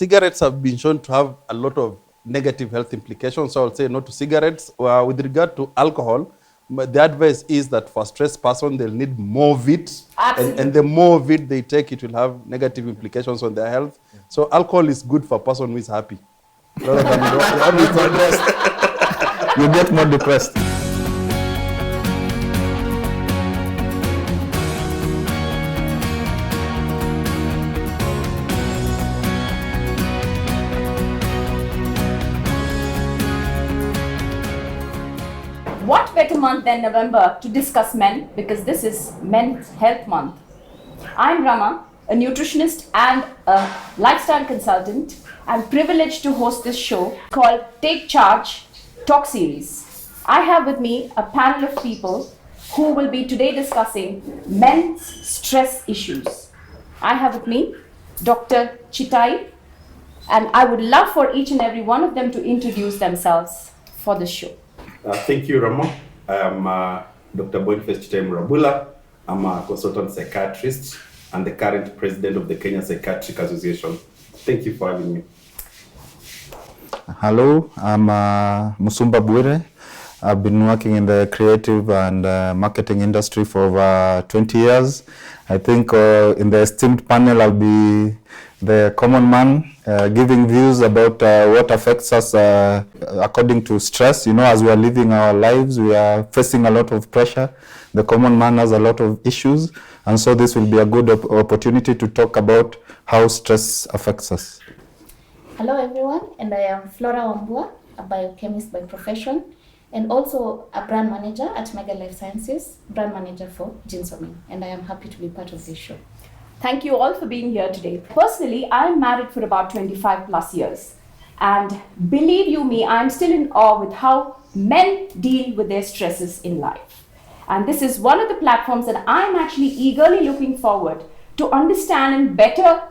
Cigarettes have been shown to have a lot of negative health implications, so I would say no to cigarettes. With regard to alcohol, the advice is that for a stressed person, they'll need more of it. And the more of it they take, it will have negative implications on their health. So alcohol is good for a person who is happy. Rather than the one who is depressed. You get more depressed. What better month than November to discuss men, because this is Men's Health Month. I'm Rama, a nutritionist and a lifestyle consultant, and privileged to host this show called Take Charge Talk Series. I have with me a panel of people who will be today discussing men's stress issues. I have with me Dr. Chitai, and I would love for each and every one of them to introduce themselves for this show. Thank you, Rama. I am Dr. Boniface Chitai Murabula. I'm a consultant psychiatrist and the current president of the Kenya Psychiatric Association. Thank you for having me. Hello, I'm Musumba Bwire. I've been working in the creative and marketing industry for over 20 years. I think in the esteemed panel, I'll be the common man giving views about what affects us according to stress. You know, as we are living our lives, we are facing a lot of pressure. The common man has a lot of issues. And so this will be a good opportunity to talk about how stress affects us. Hello everyone, and I am Flora Wambua, a biochemist by profession, and also a brand manager at Mega Life Sciences, brand manager for Ginsomin, and I am happy to be part of this show. Thank you all for being here today. Personally, I'm married for about 25 plus years. And believe you me, I'm still in awe with how men deal with their stresses in life. And this is one of the platforms that I'm actually eagerly looking forward to understand and better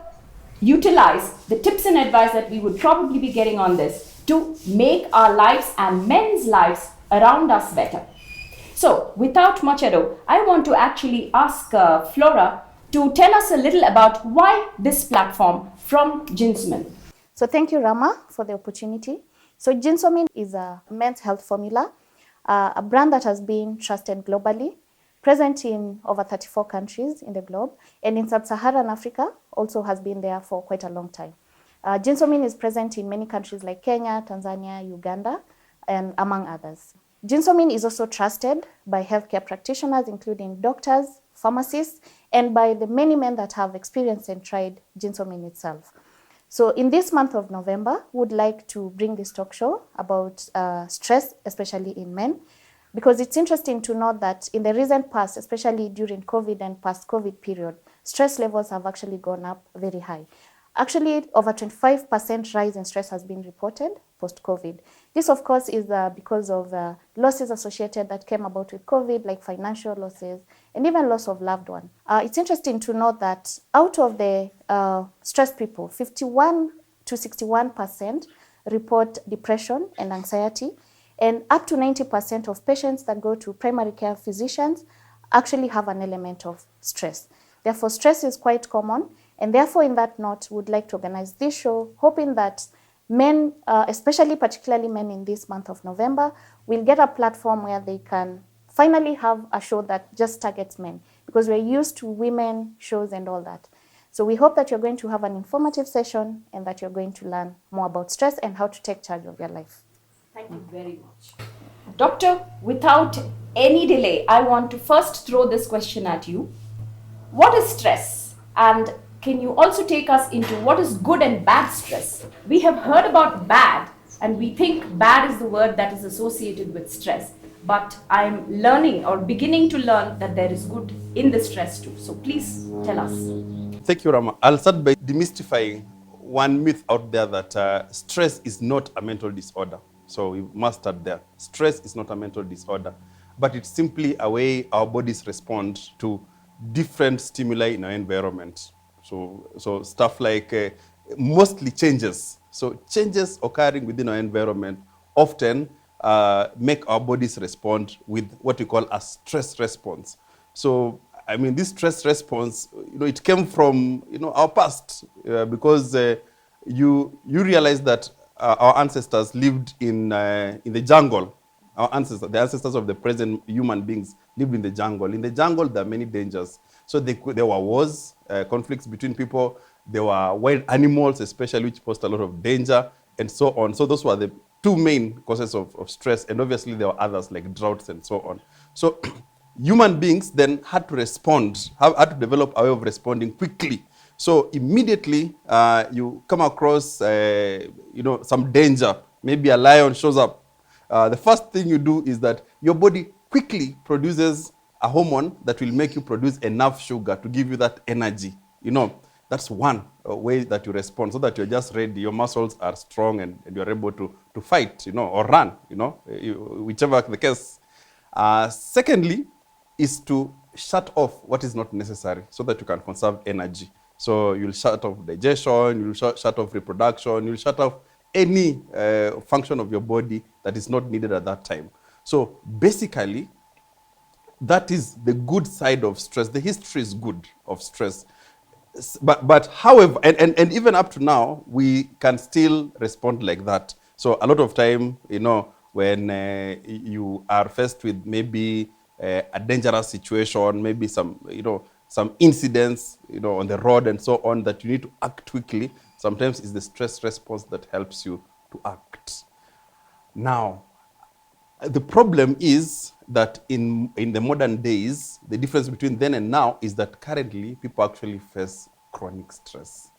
utilize the tips and advice that we would probably be getting on this to make our lives and men's lives around us better. So without much ado, I want to actually ask Flora to tell us a little about why this platform from Ginsomin. So thank you, Rama, for the opportunity. So Ginsomin is a men's health formula, a brand that has been trusted globally, present in over 34 countries in the globe, and in sub-Saharan Africa also has been there for quite a long time. Ginsomin is present in many countries like Kenya, Tanzania, Uganda, and among others. Ginsomin is also trusted by healthcare practitioners, including doctors, pharmacists, and by the many men that have experienced and tried Ginsomin itself. So in this month of November, we would like to bring this talk show about stress, especially in men, because it's interesting to note that in the recent past, especially during COVID and post-COVID period, stress levels have actually gone up very high. Actually, over 25% rise in stress has been reported post-COVID. This, of course, is because of losses associated that came about with COVID, like financial losses and even loss of loved one. It's interesting to note that out of the stressed people, 51 to 61% report depression and anxiety, and up to 90% of patients that go to primary care physicians actually have an element of stress. Therefore, stress is quite common, and therefore, in that note, we would like to organize this show, hoping that men, especially particularly men in this month of November, will get a platform where they can finally have a show that just targets men, because we're used to women shows and all that. So we hope that you're going to have an informative session and that you're going to learn more about stress and how to take charge of your life. Thank you very much. Doctor, without any delay, I want to first throw this question at you. What is stress? And can you also take us into what is good and bad stress? We have heard about bad, and we think bad is the word that is associated with stress. But I'm learning or beginning to learn that there is good in the stress too. So please tell us. Thank you, Rama. I'll start by demystifying one myth out there that stress is not a mental disorder. So we must start there. Stress is not a mental disorder, but it's simply a way our bodies respond to different stimuli in our environment. So stuff like mostly changes. So changes occurring within our environment often make our bodies respond with what we call a stress response. So, I mean, this stress response, it came from, our past because, you realize that our ancestors lived in the jungle. Our ancestors, the ancestors of the present human beings, lived in the jungle. In the jungle, there are many dangers. So there were wars, conflicts between people. There were wild animals, especially, which posed a lot of danger, and so on. So those were the two main causes of stress. And obviously, there were others like droughts and so on. So human beings then had to respond, had to develop a way of responding quickly. So immediately you come across, some danger. Maybe a lion shows up. The first thing you do is that your body quickly produces a hormone that will make you produce enough sugar to give you that energy. That's one way that you respond, so that you're just ready. Your muscles are strong and you're able to fight, or run, whichever the case. Secondly, is to shut off what is not necessary so that you can conserve energy. So you'll shut off digestion, you'll shut off reproduction, you'll shut off any function of your body that is not needed at that time. So basically, that is the good side of stress. The history is good of stress. But however, and even up to now, we can still respond like that. So a lot of time, when you are faced with maybe a dangerous situation, maybe some incidents, on the road and so on, that you need to act quickly. Sometimes it's the stress response that helps you to act. Now, the problem is that in the modern days, the difference between then and now is that currently people actually face chronic stress,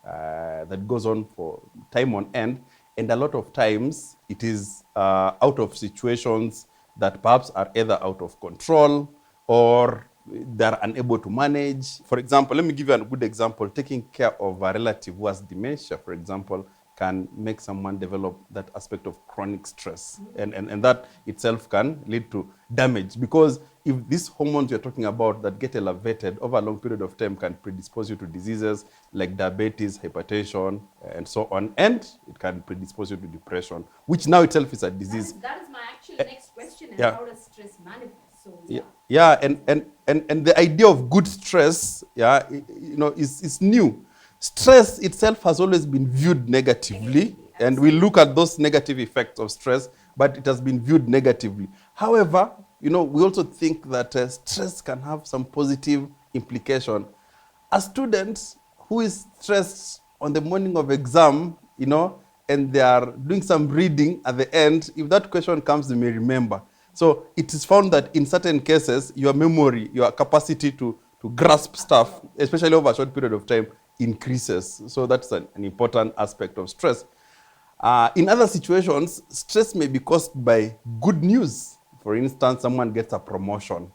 that goes on for time on end. And a lot of times it is out of situations that perhaps are either out of control or they're unable to manage. For example, let me give you a good example. Taking care of a relative who has dementia, for example, can make someone develop that aspect of chronic stress. And that itself can lead to damage, because if these hormones you're talking about that get elevated over a long period of time can predispose you to diseases like diabetes, hypertension, and so on. And it can predispose you to depression, which now itself is a disease. That is my actual next question. And yeah. How does stress manifest? So, yeah, and the idea of good stress, is new. Stress itself has always been viewed negatively, and we look at those negative effects of stress, but it has been viewed negatively. However, we also think that stress can have some positive implication. A student who is stressed on the morning of exam, and they are doing some reading at the end, if that question comes, they may remember. So it is found that in certain cases, your memory, your capacity to grasp stuff, especially over a short period of time, increases. So that's an important aspect of stress. In other situations, stress may be caused by good news. For instance, someone gets a promotion.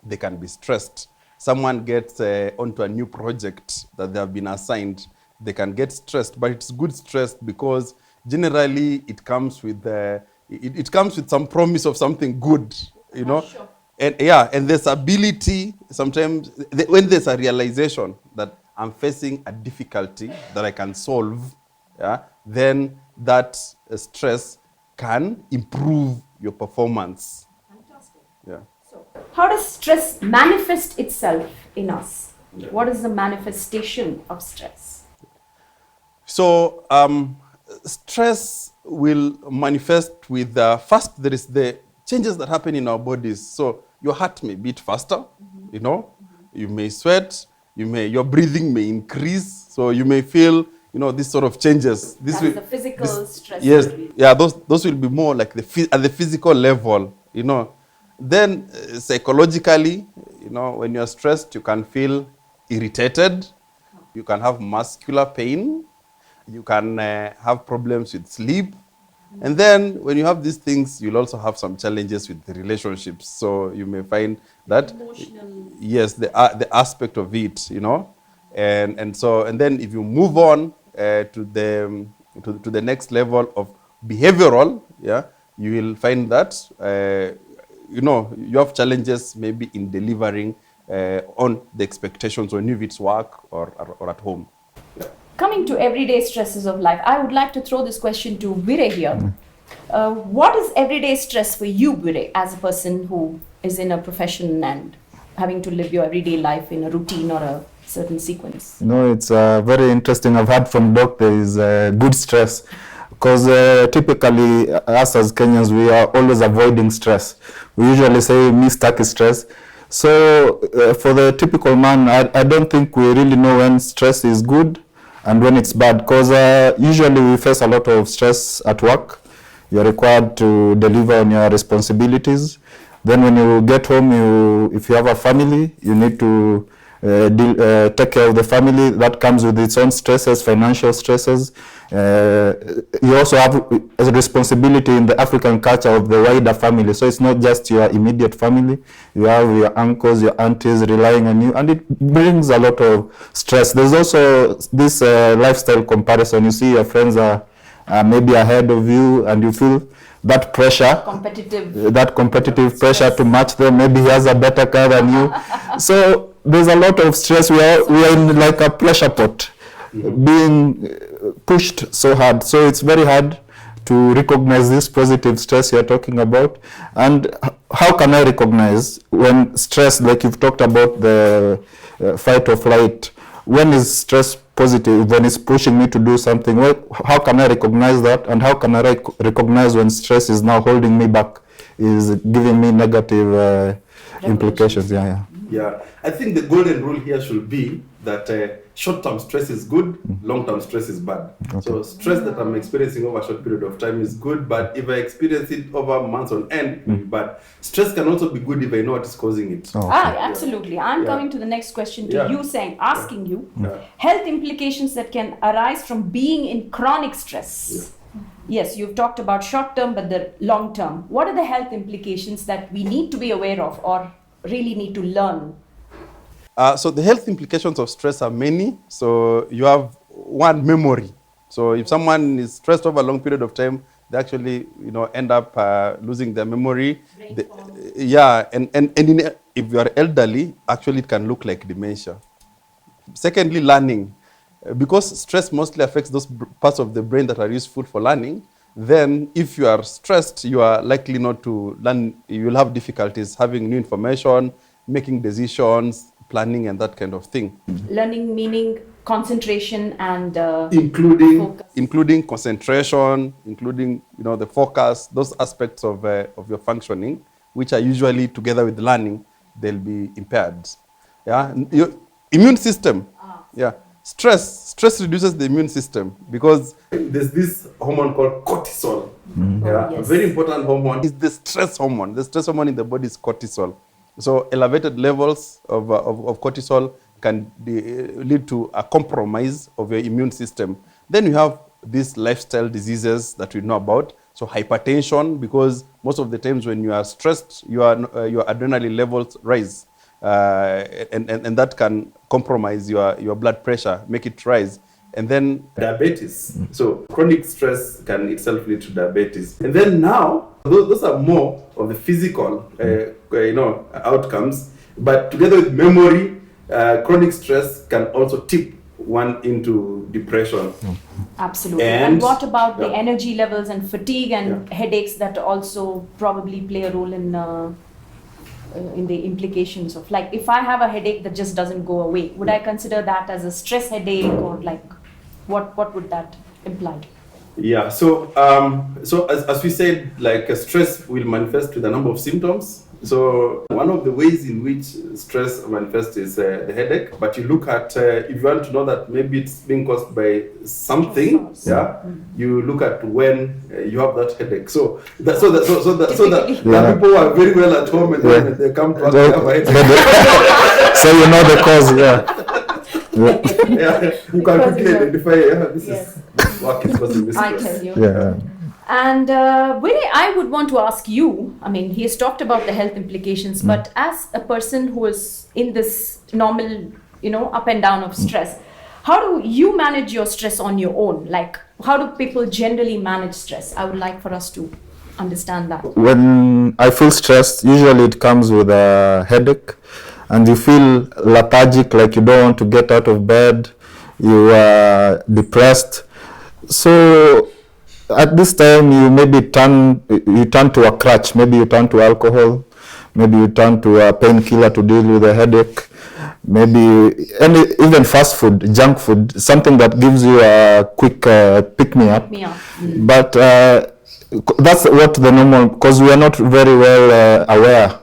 They can be stressed. Someone gets onto a new project that they have been assigned. They can get stressed, but it's good stress because generally it comes with some promise of something good, Sure. And this ability, sometimes when there's a realization that I'm facing a difficulty that I can solve, then that stress can improve your performance. Fantastic. Yeah. So, how does stress manifest itself in us? What is the manifestation of stress? So, stress will manifest with, first, there is the changes that happen in our bodies. So, your heart may beat faster, you may sweat, your breathing may increase, so you may feel, these sort of changes. That is the physical stress. Yes, those will be more like at the physical level, Then psychologically, when you're stressed, you can feel irritated, you can have muscular pain, you can have problems with sleep. And then when you have these things, you'll also have some challenges with the relationships. So you may find that Emotional. yes, the aspect of it, and then if you move on to the next level of behavioral, you will find that you have challenges maybe in delivering on the expectations on if it's work or at home. Coming to everyday stresses of life, I would like to throw this question to Vire here. What is everyday stress for you, Vire, as a person who is in a profession and having to live your everyday life in a routine or a certain sequence? It's very interesting. I've heard from doctors good stress, because typically us as Kenyans, we are always avoiding stress. We usually say me stuck is stress. So for the typical man, I don't think we really know when stress is good and when it's bad, because usually we face a lot of stress at work. You're required to deliver on your responsibilities. Then when you get home, if you have a family, you need to take care of the family. That comes with its own stresses, financial stresses. You also have a responsibility in the African culture of the wider family. So it's not just your immediate family. You have your uncles, your aunties relying on you, and it brings a lot of stress. There's also this lifestyle comparison. You see your friends are maybe ahead of you, and you feel that pressure, that competitive pressure to match them. Maybe he has a better car than you. So there's a lot of stress. We are in like a pressure pot, being pushed so hard. So it's very hard to recognize this positive stress you're talking about. And how can I recognize when stress, like you've talked about the fight or flight, when is stress positive, when it's pushing me to do something? Well, how can I recognize that? And how can I recognize when stress is now holding me back, is giving me negative implications? Yeah, I think the golden rule here should be that short-term stress is good, long-term stress is bad. Okay. So stress that I'm experiencing over a short period of time is good, but if I experience it over months on end, it will be bad. Stress can also be good if I know what is causing it. Oh, okay. Absolutely. I'm coming to the next question to you, asking you health implications that can arise from being in chronic stress. Yes, you've talked about short-term, but the long-term. What are the health implications that we need to be aware of or really need to learn? So the health implications of stress are many. So you have one, memory. So if someone is stressed over a long period of time, they actually end up losing their memory. If you are elderly, actually it can look like dementia. Secondly, learning. Because stress mostly affects those parts of the brain that are useful for learning, then if you are stressed, you are likely not to learn. You will have difficulties having new information, making decisions, planning, and that kind of thing. Learning meaning concentration and including concentration, including the focus, those aspects of your functioning, which are usually together with learning, they'll be impaired. Your immune system. Stress reduces the immune system because there's this hormone called cortisol. A very important hormone. It's the stress hormone. The stress hormone in the body is cortisol. So elevated levels of cortisol can lead to a compromise of your immune system. Then you have these lifestyle diseases that we know about. So hypertension, because most of the times when you are stressed, your adrenaline levels rise. And that can compromise your blood pressure, make it rise. And then diabetes. So chronic stress can itself lead to diabetes. And then now, those are more of the physical outcomes. But together with memory, chronic stress can also tip one into depression. Absolutely. And what about the energy levels and fatigue and headaches that also probably play a role in the implications of, like, if I have a headache that just doesn't go away, would I consider that as a stress headache, or like what would that imply? So as we said, like stress will manifest with a number of symptoms. So one of the ways in which stress manifests is the headache. But you look at if you want to know that maybe it's being caused by something, you look at when you have that headache. So that people who are very well at home and when they come to us, they have a headache. So you know the cause, you can quickly identify this is what is causing this stress. I tell you. And Winnie, I would want to ask you, I mean, he has talked about the health implications, but as a person who is in this normal, up and down of stress, how do you manage your stress on your own? Like, how do people generally manage stress? I would like for us to understand that. When I feel stressed, usually it comes with a headache, and you feel lethargic, like you don't want to get out of bed, you are depressed. So at this time, you maybe turn to a crutch. Maybe you turn to alcohol. Maybe you turn to a painkiller to deal with a headache. maybe even fast food, junk food, something that gives you a quick pick-me-up. But that's what the normal, because we are not very well aware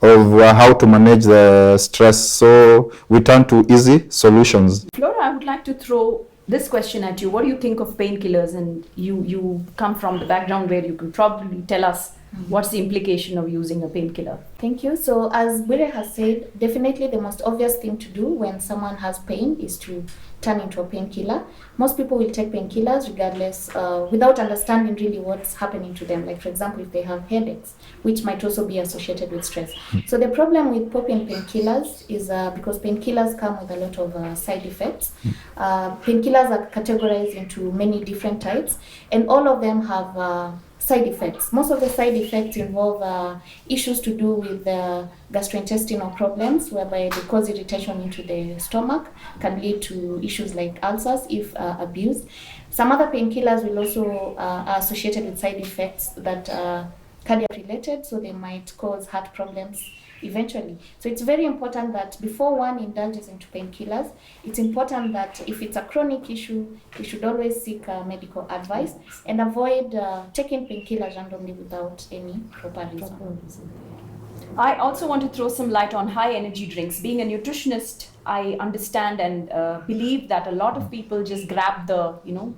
of how to manage the stress, so we turn to easy solutions. Flora, I would like to throw this question at you. What do you think of painkillers? And you come from the background where you can probably tell us what's the implication of using a painkiller. Thank you. So as Bure has said, definitely the most obvious thing to do when someone has pain is to turn into a painkiller. Most people will take painkillers regardless, without understanding really what's happening to them. Like for example, if they have headaches, which might also be associated with stress. So the problem with popping painkillers is because painkillers come with a lot of side effects. Painkillers are categorized into many different types, and all of them have side effects. Most of the side effects involve issues to do with gastrointestinal problems, whereby they cause irritation into the stomach, can lead to issues like ulcers if abused. Some other painkillers will also are associated with side effects that are cardiac related, so they might cause heart problems eventually. So it's very important that before one indulges into painkillers, it's important that if it's a chronic issue, you should always seek medical advice and avoid taking painkillers randomly without any proper reason. I also want to throw some light on high energy drinks. Being a nutritionist, I understand and believe that a lot of people just grab the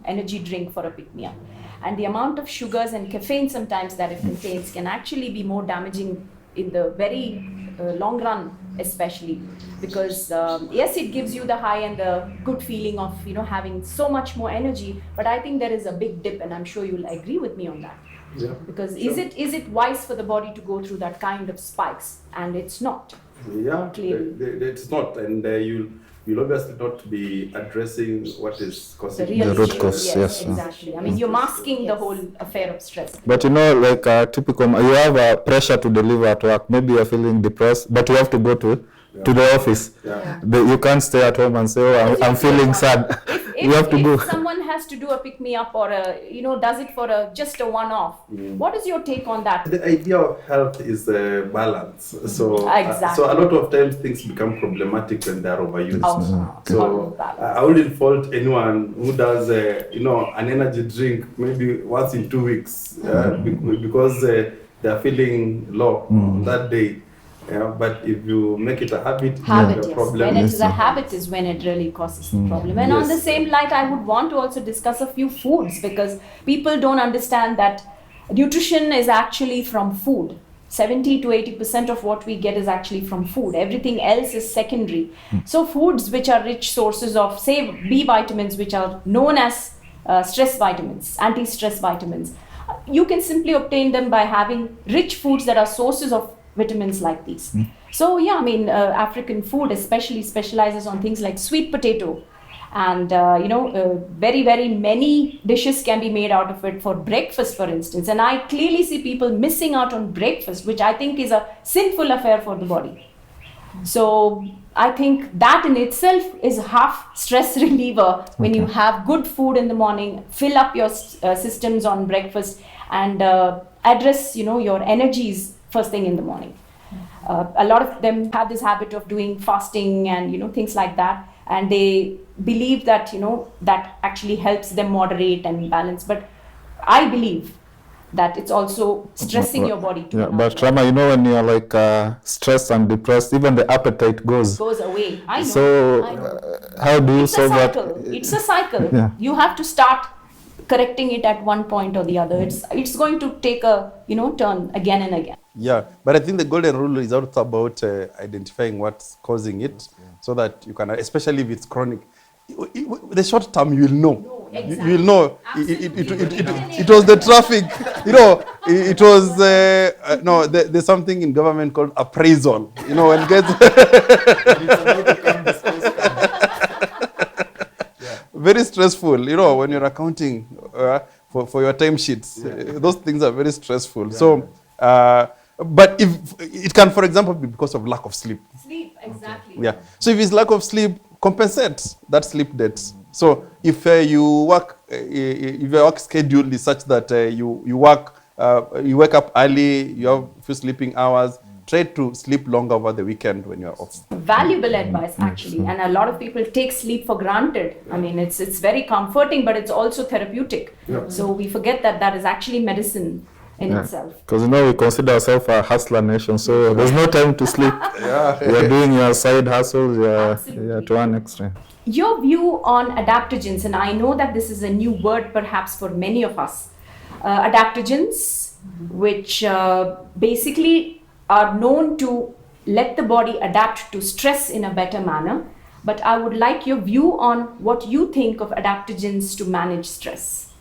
energy drink for a pick-me-up. And the amount of sugars and caffeine sometimes that it contains can actually be more damaging in the very long run, especially because yes, it gives you the high and the good feeling of having so much more energy, but I think there is a big dip, and I'm sure you'll agree with me on that. Yeah. Because is it wise for the body to go through that kind of spikes? And it's not. Yeah, Clearly. it's not, and you'll obviously not be addressing what is causing The real root issue. cause, yes. Exactly. I mean, you're masking the whole affair of stress. But like typical, you have pressure to deliver at work. Maybe you're feeling depressed, but you have to go to the office. Yeah. You can't stay at home and say, oh, I'm feeling sad. You have to go. If someone has to do a pick-me-up or does it for just a one-off, what is your take on that? The idea of health is balance. So, Exactly. so a lot of times things become problematic when they are overused. So balance. I wouldn't fault anyone who does an energy drink maybe once in 2 weeks because they are feeling low on that day. Yeah, but if you make it a habit, Habit, the yes. problem When it is is a habit is when it really causes the problem. And on the same light, I would want to also discuss a few foods, because people don't understand that nutrition is actually from food. 70 to 80% of what we get is actually from food. Everything else is secondary. So foods which are rich sources of, say, B vitamins, which are known as stress vitamins, anti-stress vitamins, you can simply obtain them by having rich foods that are sources of vitamins like these. So yeah, I mean, African food especially specializes on things like sweet potato, and very, very many dishes can be made out of it for breakfast, for instance. And I clearly see people missing out on breakfast, which I think is a sinful affair for the body. So I think that in itself is half stress reliever when you have good food in the morning, fill up your systems on breakfast, and address your energies first thing in the morning. A lot of them have this habit of doing fasting and things like that, and they believe that that actually helps them moderate and balance. But I believe that it's also stressing your body to another But level. Rama, when you're like stressed and depressed, even the appetite goes Away. I know. So how do you It's a solve that? cycle. It's a cycle. Yeah. You have to start correcting it at one point or the other. It's going to take a turn again and again. Yeah, but I think the golden rule is also about identifying what's causing it, so that you can, especially if it's chronic, the short term you will know. Exactly. You will know. It was the traffic. It was no. There's something in government called appraisal. When it gets very stressful. When you're accounting for your timesheets, those things are very stressful. Yeah. So. But if it can, for example, be because of lack of sleep. Sleep, exactly. Yeah. So if it's lack of sleep, compensate that sleep debt. So if your work schedule is such that you wake up early, you have few sleeping hours, try to sleep longer over the weekend when you're off. Valuable advice, actually. And a lot of people take sleep for granted. I mean, it's very comforting, but it's also therapeutic. So we forget that that is actually medicine in itself. Because we consider ourselves a hustler nation, so there's no time to sleep. You're doing your side hustles, to one extreme. Your view on adaptogens, and I know that this is a new word perhaps for many of us. Adaptogens, which basically are known to let the body adapt to stress in a better manner. But I would like your view on what you think of adaptogens to manage stress.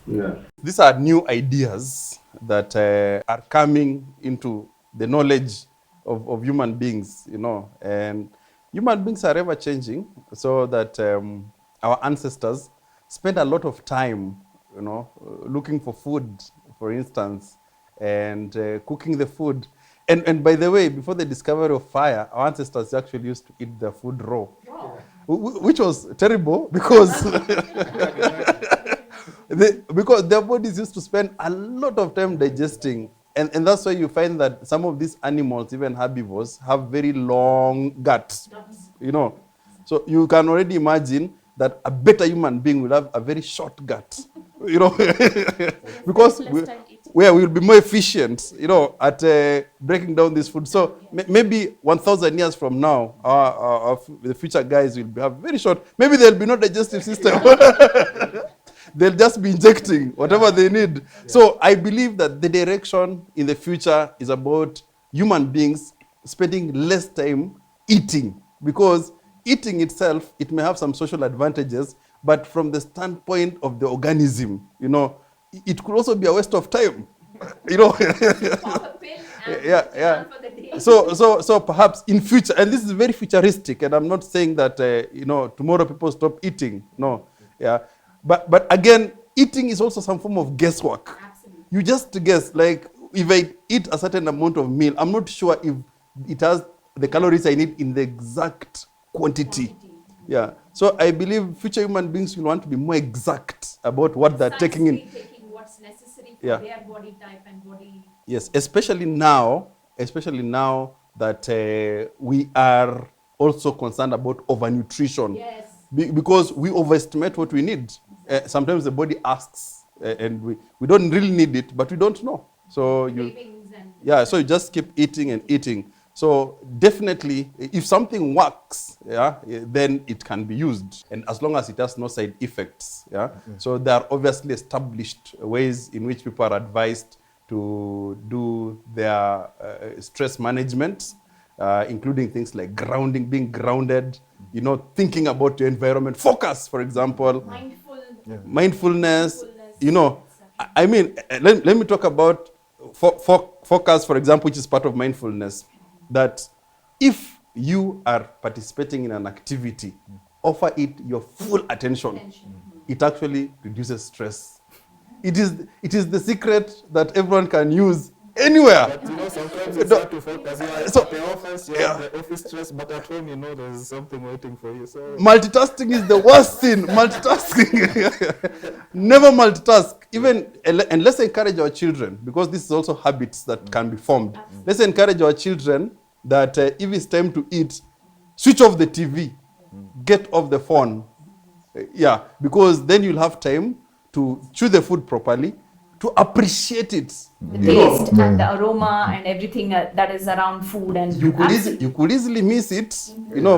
These are new ideas that are coming into the knowledge of human beings, and human beings are ever changing, so that our ancestors spent a lot of time, looking for food, for instance, and cooking the food. And by the way, before the discovery of fire, our ancestors actually used to eat their food raw, which was terrible because because their bodies used to spend a lot of time digesting. And that's why you find that some of these animals, even herbivores, have very long guts, So you can already imagine that a better human being will have a very short gut, because we'll be more efficient, at breaking down this food. So maybe 1,000 years from now, the future guys will have very short, maybe there'll be no digestive system. They'll just be injecting whatever they need. So I believe that the direction in the future is about human beings spending less time eating, because eating itself, it may have some social advantages, but from the standpoint of the organism, it could also be a waste of time. So perhaps in future, and this is very futuristic, and I'm not saying that tomorrow people stop eating. No, But again, eating is also some form of guesswork. Absolutely. You just guess, like if I eat a certain amount of meal, I'm not sure if it has the calories I need in the exact quantity. So I believe future human beings will want to be more exact about what they're taking in. Taking what's necessary for their body type and body. Yes, especially now that we are also concerned about overnutrition. Yes. Because we overestimate what we need. Sometimes the body asks, and we don't really need it, but we don't know. So so you just keep eating and eating. So definitely, if something works, then it can be used, and as long as it has no side effects. So there are obviously established ways in which people are advised to do their stress management, including things like grounding, being grounded, thinking about your environment, focus, for example, mindfulness. I mean, let me talk about focus, for example, which is part of mindfulness. That if you are participating in an activity, offer it your full attention. It actually reduces stress. It is the secret that everyone can use anywhere. But sometimes it's hard to focus. At the office, the office stress, but at home, there's something waiting for you. So multitasking is the worst thing. Never multitask. And let's encourage our children, because this is also habits that can be formed. Let's encourage our children that if it's time to eat, switch off the TV, get off the phone. Because then you'll have time to chew the food properly, to appreciate it. The taste and the aroma and everything that is around food. And you could easily miss it,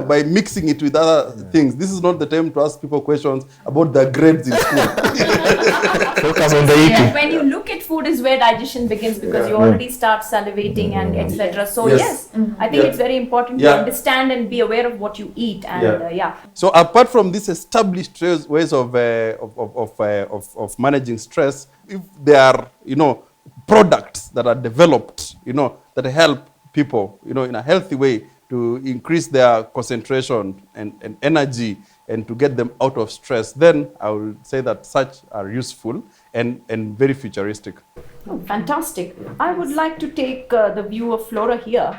by mixing it with other things. This is not the time to ask people questions about their grades in school. Focus on the eating. When you look at food is where digestion begins, because you already start salivating and etc. So yes, I think it's very important to understand and be aware of what you eat. And So apart from these established ways of managing stress, if there are products that are developed, that help people, in a healthy way to increase their concentration and energy and to get them out of stress, then I will say that such are useful and very futuristic. Oh, fantastic. I would like to take the view of Flora here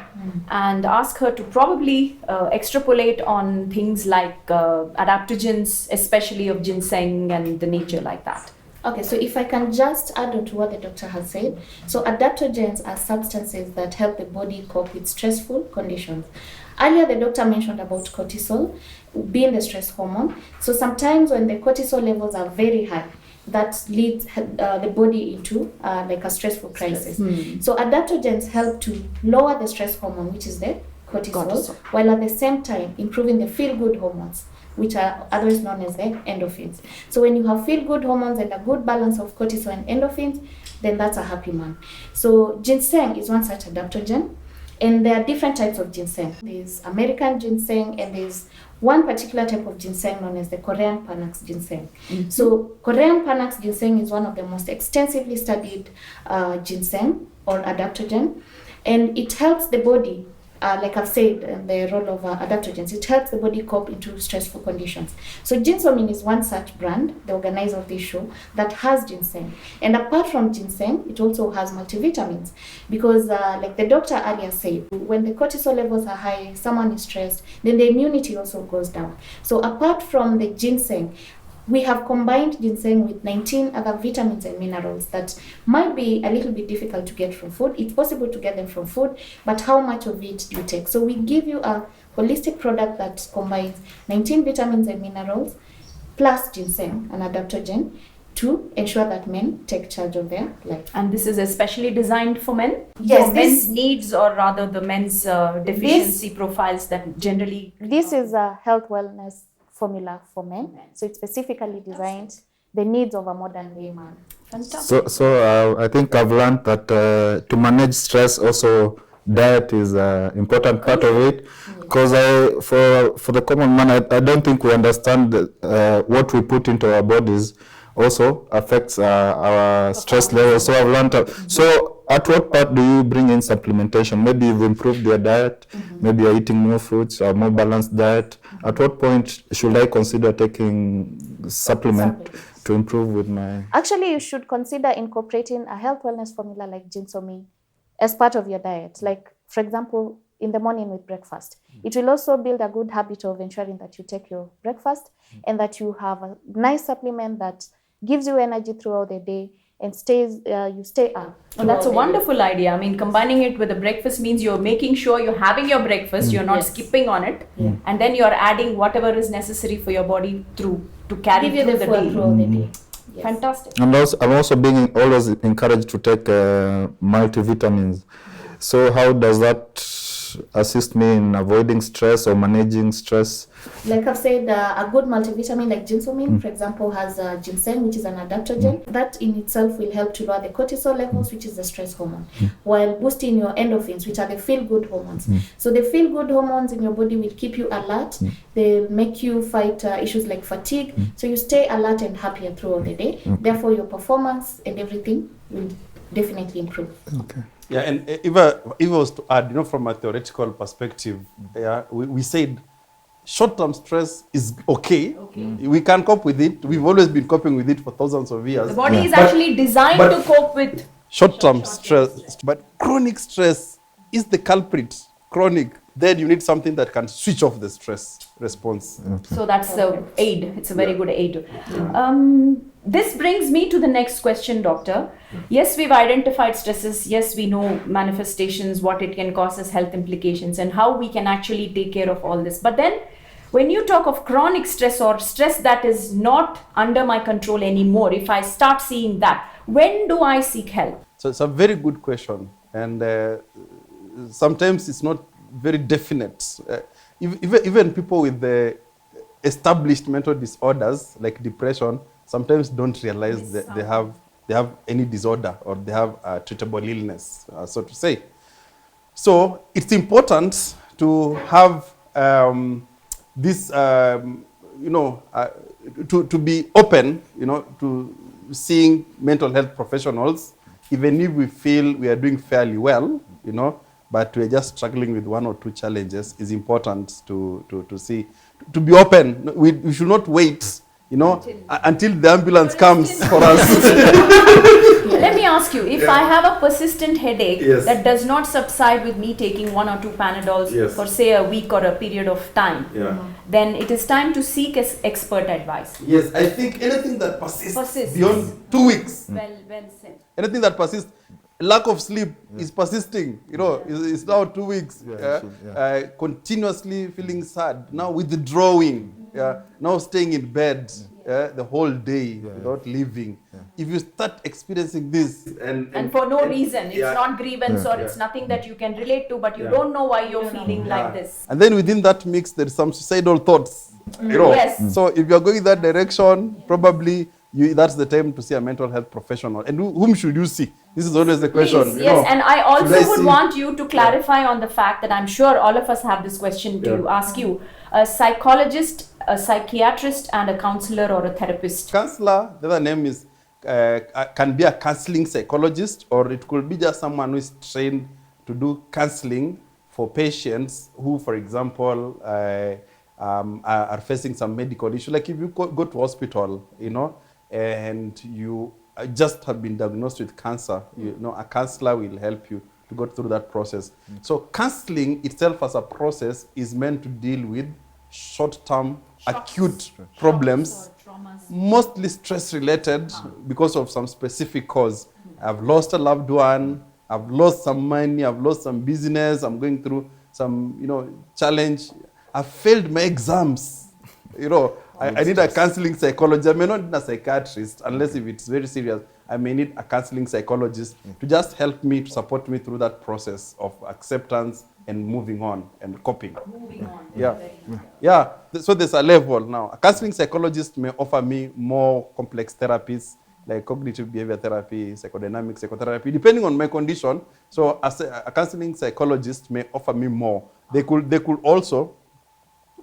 and ask her to probably extrapolate on things like adaptogens, especially of ginseng and the nature like that. Okay, so if I can just add on to what the doctor has said. So adaptogens are substances that help the body cope with stressful conditions. Earlier, the doctor mentioned about cortisol being the stress hormone. So sometimes when the cortisol levels are very high, that leads the body into like a stressful crisis. So adaptogens help to lower the stress hormone, which is the cortisol, while at the same time improving the feel-good hormones, which are otherwise known as the endorphins. So when you have feel-good hormones and a good balance of cortisol and endorphins, then that's a happy man. So ginseng is one such adaptogen, and there are different types of ginseng. There's American ginseng, and there's one particular type of ginseng known as the Korean Panax ginseng. So Korean Panax ginseng is one of the most extensively studied ginseng or adaptogen, and it helps the body, like I've said, the role of adaptogens, it helps the body cope into stressful conditions. So Ginsomine is one such brand, the organizer of this show, that has ginseng. And apart from ginseng, it also has multivitamins, because like the doctor earlier said, when the cortisol levels are high, someone is stressed, then the immunity also goes down. So apart from the ginseng, we have combined ginseng with 19 other vitamins and minerals that might be a little bit difficult to get from food. It's possible to get them from food, but how much of it do you take? So we give you a holistic product that combines 19 vitamins and minerals plus ginseng, an adaptogen, to ensure that men take charge of their life. And this is especially designed for men? Yes, for men's needs, or rather the men's deficiency profiles that generally... This is a health wellness formula for men, so it's specifically designed the needs of a modern day man. Fantastic. So I think I've learned that to manage stress, also diet is an important part of it, because for the common man, I don't think we understand what we put into our bodies also affects our stress levels. So I've learned so at what part do you bring in supplementation? Maybe you've improved your diet, maybe you're eating more fruits or more balanced diet. At what point should I consider taking supplement to improve with my... Actually, you should consider incorporating a health wellness formula like ginseng as part of your diet. Like, for example, in the morning with breakfast. It will also build a good habit of ensuring that you take your breakfast and that you have a nice supplement that gives you energy throughout the day and you stay up. Oh, that's a wonderful idea. I mean, combining it with the breakfast means you're making sure you're having your breakfast, you're not skipping on it, and then you're adding whatever is necessary for your body to carry Give you through the the day. throughout the day. Yes. Fantastic. And also, I'm also being always encouraged to take multivitamins. So how does that assist me in avoiding stress or managing stress? Like I've said, a good multivitamin like ginseng, for example, has ginseng, which is an adaptogen. That in itself will help to lower the cortisol levels, which is the stress hormone, while boosting your endorphins, which are the feel-good hormones. So the feel-good hormones in your body will keep you alert. They make you fight issues like fatigue. So you stay alert and happier throughout the day. Therefore, your performance and everything will definitely improve. Okay. Yeah, and if I was to add, from a theoretical perspective, we said short-term stress is okay. We can cope with it. We've always been coping with it for thousands of years. The body is actually designed to cope with short-term stress. But chronic stress is the culprit. Chronic. Then you need something that can switch off the stress response. So that's the aid. It's a very good aid. This brings me to the next question, doctor. Yes, we've identified stresses. Yes, we know manifestations, what it can cause as health implications, and how we can actually take care of all this. But then when you talk of chronic stress or stress that is not under my control anymore, if I start seeing that, when do I seek help? So it's a very good question. And sometimes it's not very definite. Even people with the established mental disorders like depression sometimes don't realize that they have any disorder or they have a treatable illness, so to say. So it's important to have this, to be open, to seeing mental health professionals, even if we feel we are doing fairly well, but we're just struggling with one or two challenges. Is important to see, to be open. We should not wait, until the ambulance comes for us. Let me ask you, if I have a persistent headache Yes. that does not subside with me taking 1 or 2 Panadols Yes. for say a week or a period of time, Yeah. then it is time to seek expert advice. Yes, I think anything that persists, Persists. beyond 2 weeks, Well said. Anything that persists, lack of sleep is persisting. You know, it's now 2 weeks. Continuously feeling sad, now withdrawing. Now staying in bed the whole day without leaving. If you start experiencing this, And for no reason, it's yeah. not grievance or it's nothing that you can relate to, but you don't know why you're feeling like this. and then within that mix, there is some suicidal thoughts. You know, Yes. so if you're going that direction, probably that's the time to see a mental health professional. And whom should you see? This is always the question. Please, you yes, know. and I also Should I would see- want you to clarify on the fact that I'm sure all of us have this question to ask you. A psychologist, a psychiatrist, and a counselor or a therapist. Counselor, the other name is, can be a counseling psychologist, or it could be just someone who is trained to do counseling for patients who, for example, are facing some medical issue. Like if you go to hospital, you know, and you just have been diagnosed with cancer, you know, a counselor will help you to go through that process. So counseling itself as a process is meant to deal with short-term acute problems, mostly stress related because of some specific cause. I've lost a loved one, I've lost some money, I've lost some business, I'm going through some, you know, challenge. I've failed my exams. You know, I need a counseling psychologist. I may not need a psychiatrist unless if it's very serious. I may need a counseling psychologist to just help me, to support me through that process of acceptance and moving on and coping. Moving on. Yeah. So there's a level now. A counseling psychologist may offer me more complex therapies like cognitive behavior therapy, psychodynamic psychotherapy, depending on my condition. So as a counseling psychologist may offer me more. They could also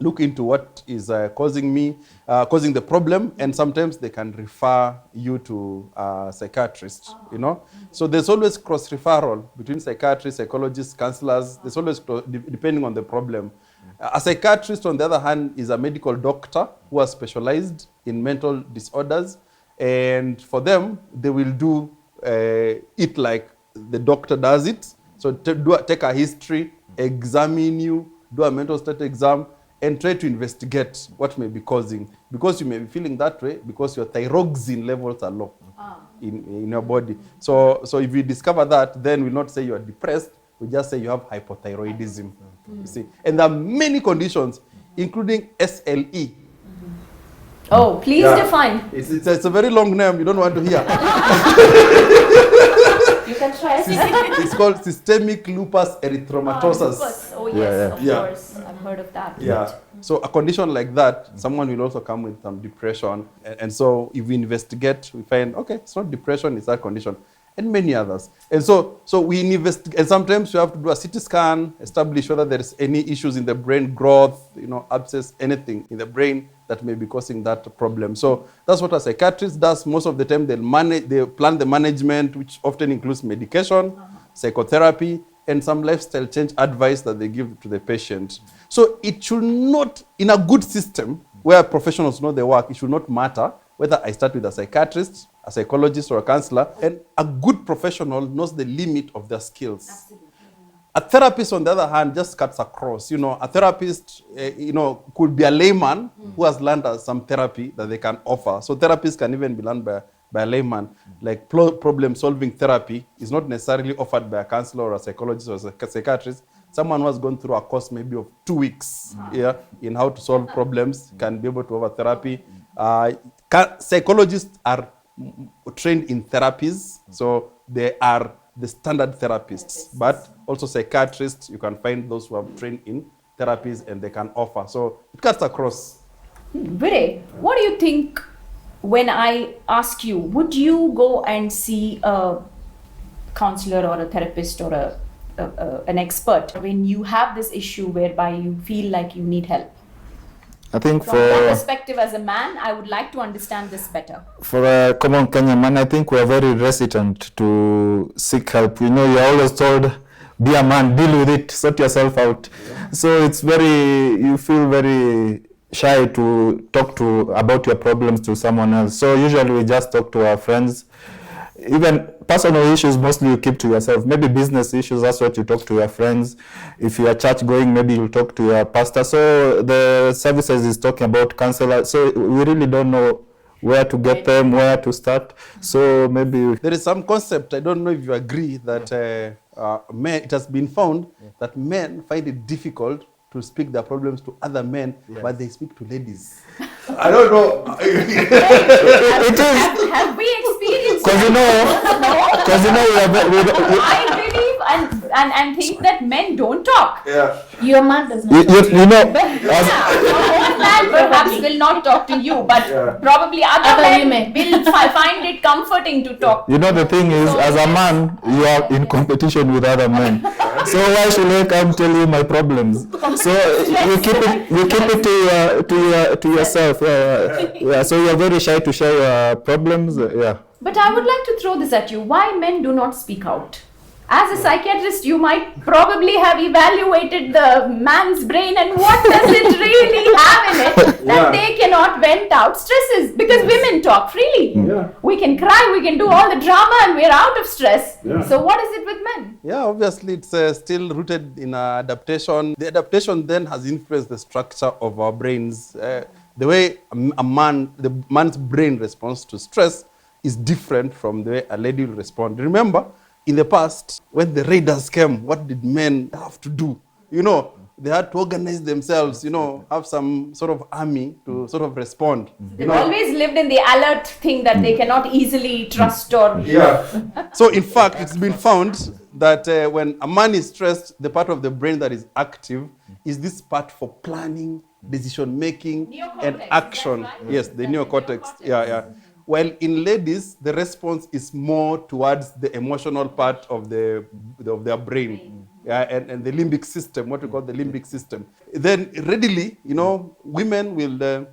look into what is causing the problem, and sometimes they can refer you to a psychiatrist, you know. So there's always cross-referral between psychiatrists, psychologists, counselors. There's always, depending on the problem. A psychiatrist, on the other hand, is a medical doctor who has specialized in mental disorders, and for them, they will do it like the doctor does it. So take a history, examine you, do a mental state exam, and try to investigate what may be causing. Because you may be feeling that way because your thyroxine levels are low in your body. So if you discover that, then we'll not say you are depressed, we just say you have hypothyroidism. You see, and there are many conditions, including SLE. Oh, please define. It's a very long name, you don't want to hear. You can try. It's called systemic lupus erythematosus. Lupus. Oh yes, of course. I've heard of that. Yeah. So a condition like that, someone will also come with some depression. And so if we investigate, we find, okay, it's not depression, it's that condition. And many others. And so we investigate, and sometimes you have to do a CT scan, establish whether there is any issues in the brain growth, you know, abscess, anything in the brain that may be causing that problem. So that's what a psychiatrist does. Most of the time they plan the management, which often includes medication, psychotherapy, and some lifestyle change advice that they give to the patient. So it should not, in a good system where professionals know their work, it should not matter whether I start with a psychiatrist, a psychologist, or a counselor, and a good professional knows the limit of their skills. Absolutely. A therapist, on the other hand, just cuts across. You know, a therapist, could be a layman who has learned some therapy that they can offer. So therapists can even be learned by a layman. Like problem-solving therapy is not necessarily offered by a counselor or a psychologist or a psychiatrist. Someone who has gone through a course maybe of 2 weeks in how to solve problems can be able to offer therapy. Psychologists are trained in therapies, so they are the standard therapists, but also psychiatrists, you can find those who have trained in therapies and they can offer. So it cuts across. Vire, what do you think when I ask you, would you go and see a counselor or a therapist or an expert when you have this issue whereby you feel like you need help? I think From that perspective as a man, I would like to understand this better. For a common Kenyan man, I think we are very hesitant to seek help. You know, you're always told, be a man, deal with it, sort yourself out. Yeah. So you feel very shy to talk about your problems to someone else. So usually we just talk to our friends. even personal issues, mostly you keep to yourself. Maybe business issues, that's what you talk to your friends. If you are church going, maybe you'll talk to your pastor. So the services is talking about counselor. So we really don't know where to get them, where to start. So maybe There is some concept, I don't know if you agree, that men, it has been found that men find it difficult to speak their problems to other men, but they speak to ladies. I don't know. Have we experienced because you know I believe and think that men don't talk. Yeah. Your man does not. you know, One man perhaps will not talk to you, but probably other men will find it comforting to talk. you know the thing is, as a man, you are in competition with other men. So why should I come tell you my problems? So you keep it to yourself. Yeah. So you are very shy to share your problems. Yeah. But I would like to throw this at you. Why men do not speak out? As a psychiatrist, you might probably have evaluated the man's brain and what does it really have in it that they cannot vent out stresses, because women talk freely. Yeah. We can cry, we can do all the drama and we're out of stress. Yeah. So what is it with men? Yeah, obviously it's still rooted in adaptation. The adaptation then has influenced the structure of our brains. The way the man's brain responds to stress is different from the way a lady will respond. Remember, in the past, when the raiders came, what did men have to do? You know, they had to organize themselves, you know, have some sort of army to sort of respond. They've always lived in the alert thing that they cannot easily trust or... Yeah. So in fact, it's been found that when a man is stressed, the part of the brain that is active is this part for planning, decision making, and action. That's right. Yes, the neocortex. Yeah. While in ladies, the response is more towards the emotional part of their brain. Yeah, and the limbic system, what we call the limbic system. Then readily, you know, women will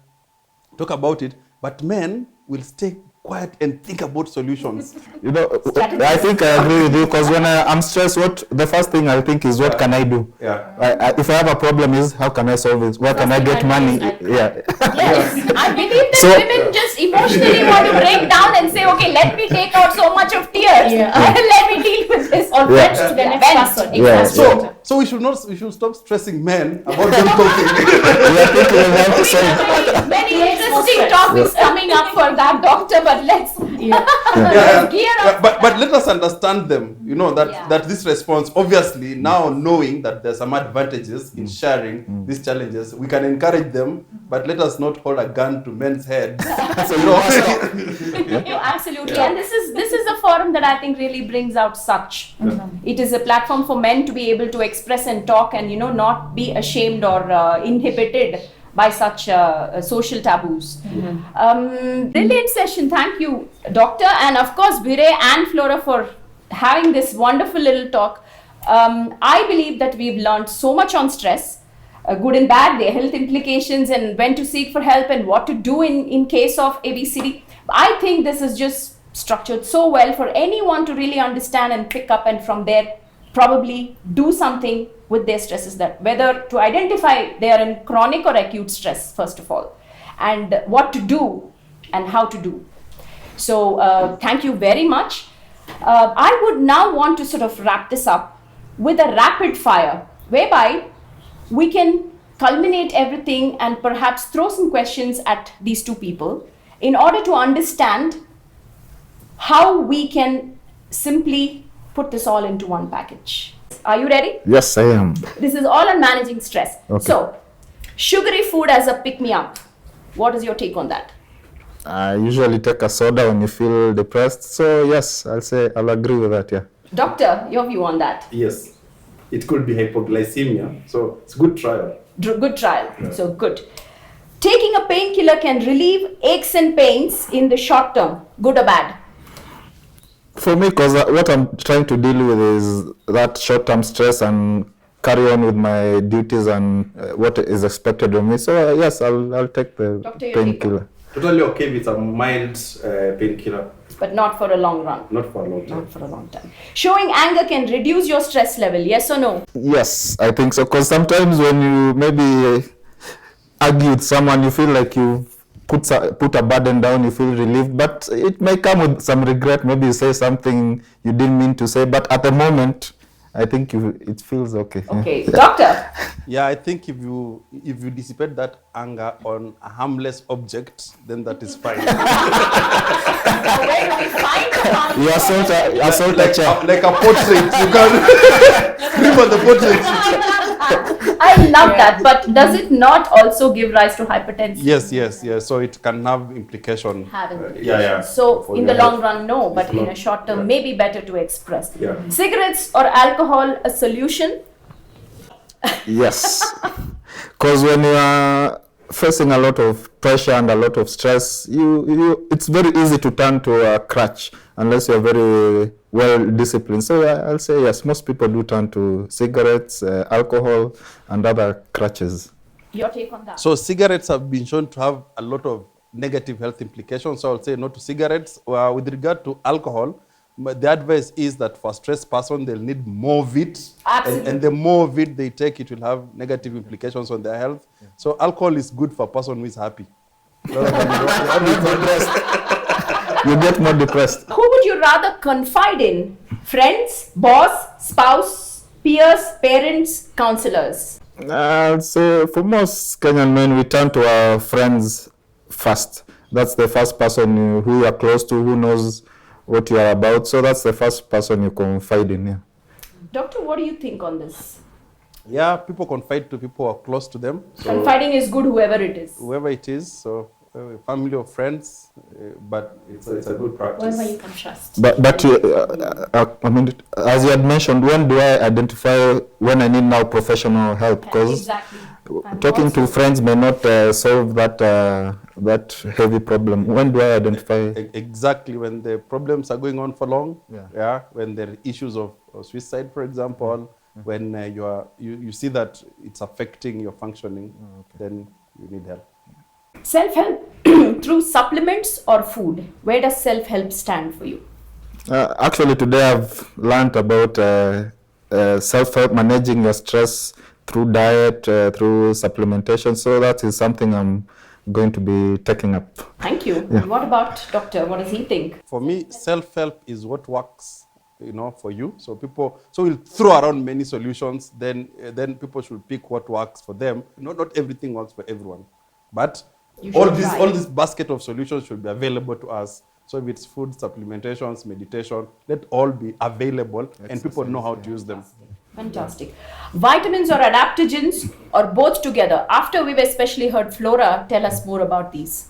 talk about it, but men will stay quiet and think about solutions. You know, I think I agree with you, because when I'm stressed, the first thing I think is, what can I do? Yeah. If I have a problem, is how can I solve it? Where can I get money? Yeah. Yes, I believe that women just emotionally want to break down and say, okay, let me take out so much of tears and let me deal with this. Or vent to the next person. Yeah. So we should stop stressing men about them talking. Many interesting topics coming up for that, doctor, but let's gear up. But let us understand them, you know, that this response, obviously, now knowing that there's some advantages in sharing these challenges, we can encourage them, but let us not hold a gun to men's heads. Absolutely. And this is a forum that I think really brings out such. It is a platform for men to be able to express and talk and, you know, not be ashamed or inhibited by such social taboos. Brilliant session. Thank you, Doctor, and of course, Bire and Flora, for having this wonderful little talk. I believe that we've learned so much on stress, good and bad, their health implications, and when to seek for help and what to do in case of ABCD. I think this is just structured so well for anyone to really understand and pick up, and from there probably do something with their stresses, that whether to identify they are in chronic or acute stress, first of all, and what to do and how to do. So thank you very much. I would now want to sort of wrap this up with a rapid fire, whereby we can culminate everything and perhaps throw some questions at these two people in order to understand how we can simply put this all into one package. Are you ready? Yes, I am. This is all on managing stress. Okay. So, sugary food as a pick-me-up. What is your take on that? I usually take a soda when you feel depressed. So yes, I'll agree with that, yeah. Doctor, your view on that? Yes. It could be hypoglycemia. So it's a good trial. Good trial. So good. Taking a painkiller can relieve aches and pains in the short term. Good or bad? For me, because what I'm trying to deal with is that short-term stress and carry on with my duties and what is expected of me. So yes, I'll take the painkiller. Totally okay with a mild painkiller. But not for a long run. Not for a long time. Not for a long time. Showing anger can reduce your stress level. Yes or no? Yes, I think so. Because sometimes when you maybe argue with someone, you feel like you've put a burden down, you feel relieved, but it may come with some regret. Maybe you say something you didn't mean to say, but at the moment, I think it feels okay. Okay, doctor. Yeah, I think if you dissipate that anger on a harmless object, then that is fine. Where do we find the harm? You assault a chair. Like a portrait, you can scream on the portrait. I love that, but does it not also give rise to hypertension? Yes. So it can have implication. Yeah. So For in your the long health. run, no, but It's in not- a short term, yeah. maybe better to express. Yeah. Cigarettes or alcohol a solution? Yes, because when you are facing a lot of pressure and a lot of stress, it's very easy to turn to a crutch unless you're very well disciplined. So I'll say yes, most people do turn to cigarettes, alcohol, and other crutches. Your take on that? So cigarettes have been shown to have a lot of negative health implications. So I'll say no to cigarettes. With regard to alcohol, the advice is that for a stressed person, they'll need more of it. Absolutely. And the more of it they take, it will have negative implications on their health. So alcohol is good for a person who is happy. You get more depressed. Who would you rather confide in? Friends, boss, spouse, peers, parents, counselors? I'd say for most Kenyan men, we turn to our friends first. That's the first person who you are close to, who knows what you are about. So that's the first person you confide in. Yeah. Doctor, what do you think on this? Yeah, people confide to people who are close to them. So Confiding is good, whoever it is. whoever it is, so family or friends, but it's a good practice. Whoever you can trust. But I mean, as you had mentioned, when do I identify when I need now professional help? Because Exactly. And talking to also- friends may not solve that heavy problem. When do I identify? Exactly, when the problems are going on for long, Yeah. when there are issues of suicide, for example, when you see that it's affecting your functioning, then you need help. Self-help through supplements or food? Where does self-help stand for you? Actually, today I've learned about self-help, managing your stress through diet, through supplementation. So that is something I'm going to be taking up. Thank you. Yeah. And what about doctor? What does he think? For me, self-help is what works, for you. So we'll throw around many solutions. Then people should pick what works for them. Not everything works for everyone, but You should try. all this basket of solutions should be available to us. So if it's food, supplementations, meditation, let all be available and people know how to use them. Fantastic. Vitamins or adaptogens or both together? After we've especially heard Flora, tell us more about these.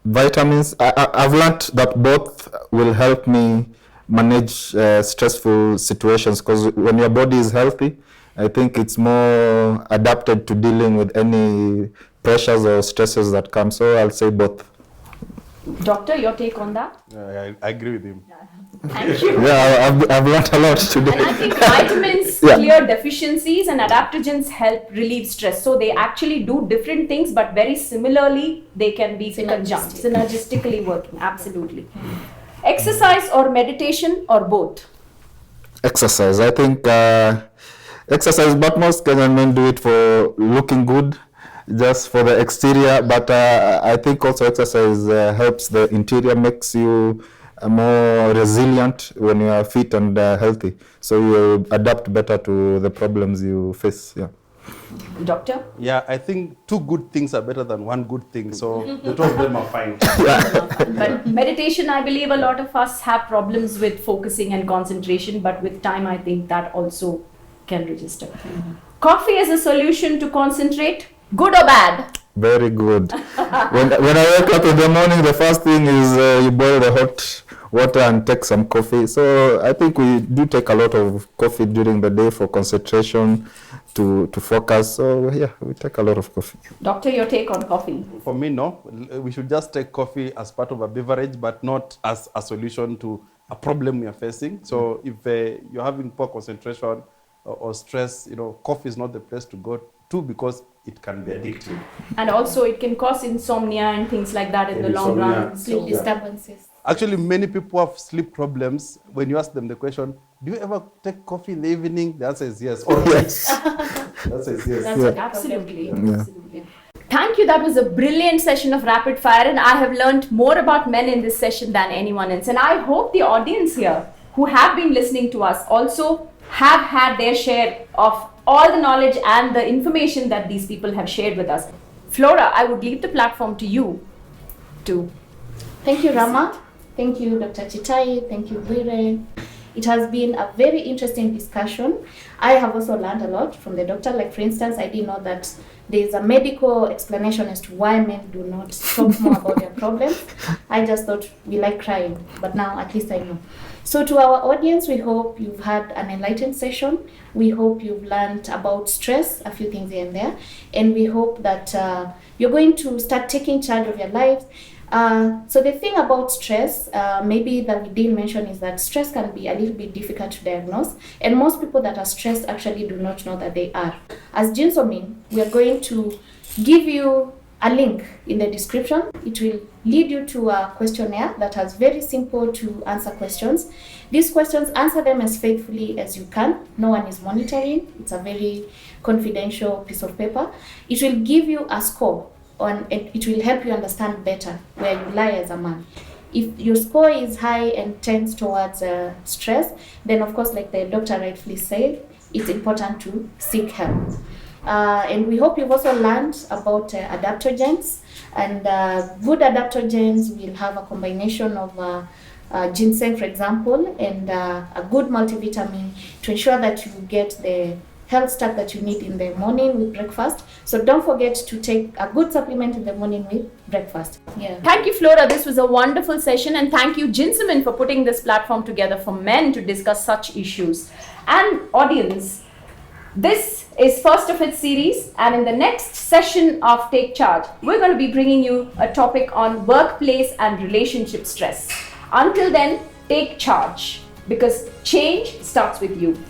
Vitamins, I've learned that both will help me manage stressful situations, because when your body is healthy, I think it's more adapted to dealing with any pressures or stresses that come. So I'll say both. Doctor, your take on that? I agree with him. Thank you. Yeah, I've learned a lot And I today. think vitamins Yeah. clear deficiencies and adaptogens help relieve stress. So they actually do different things, but very similarly, they can be conjunct, synergistically working. Absolutely. Exercise or meditation or both? Exercise. I think exercise, but most Kenyan men do it for looking good, just for the exterior. But I think also exercise helps the interior, makes you more resilient when you are fit and healthy. So you adapt better to the problems you face. Yeah. Doctor? Yeah, I think two good things are better than one good thing. So the two of them are fine. But meditation, I believe a lot of us have problems with focusing and concentration, but with time, I think that also can register. Coffee as a solution to concentrate, good or bad? Very good. when I wake up in the morning, the first thing is you boil the hot water and take some coffee. So I think we do take a lot of coffee during the day for concentration, to focus. So yeah, we take a lot of coffee. Doctor, your take on coffee? For me, no. We should just take coffee as part of a beverage, but not as a solution to a problem we are facing. So if you're having poor concentration or stress, coffee is not the place to go to, because it can be addictive. And also it can cause insomnia and things like that in the long run. Sleep disturbances. Actually, many people have sleep problems. When you ask them the question, do you ever take coffee in the evening? The answer is yes. Or yes. The answer is yes. Absolutely. Yeah. Absolutely. Thank you. That was a brilliant session of rapid fire, and I have learned more about men in this session than anyone else. And I hope the audience here who have been listening to us also have had their share of all the knowledge and the information that these people have shared with us. Flora, I would leave the platform to you to. Thank you, Rama. Thank you, Dr. Chitai. Thank you, Bwire. It has been a very interesting discussion. I have also learned a lot from the doctor. Like, for instance, I didn't know that there is a medical explanation as to why men do not talk more about their problems. I just thought we like crying, but now at least I know. So to our audience, we hope you've had an enlightened session. We hope you've learned about stress, a few things here and there. And we hope that you're going to start taking charge of your lives. So the thing about stress, maybe that we didn't mention, is that stress can be a little bit difficult to diagnose, and most people that are stressed actually do not know that they are. As Jinsomin, we are going to give you a link in the description. It will lead you to a questionnaire that has very simple to answer questions. These questions, answer them as faithfully as you can. No one is monitoring. It's a very confidential piece of paper. It will give you a score. It will help you understand better where you lie as a man. If your score is high and tends towards stress, then of course, like the doctor rightfully said, it's important to seek help. And we hope you've also learned about adaptogens. And good adaptogens will have a combination of ginseng, for example, and a good multivitamin to ensure that you get the health stack that you need in the morning with breakfast. So don't forget to take a good supplement in the morning with breakfast. Yeah. Thank you, Flora. This was a wonderful session, and thank you, Jinsomin, for putting this platform together for men to discuss such issues. And audience, this is first of its series, and in the next session of Take Charge, we're going to be bringing you a topic on workplace and relationship stress. Until then, take charge, because change starts with you.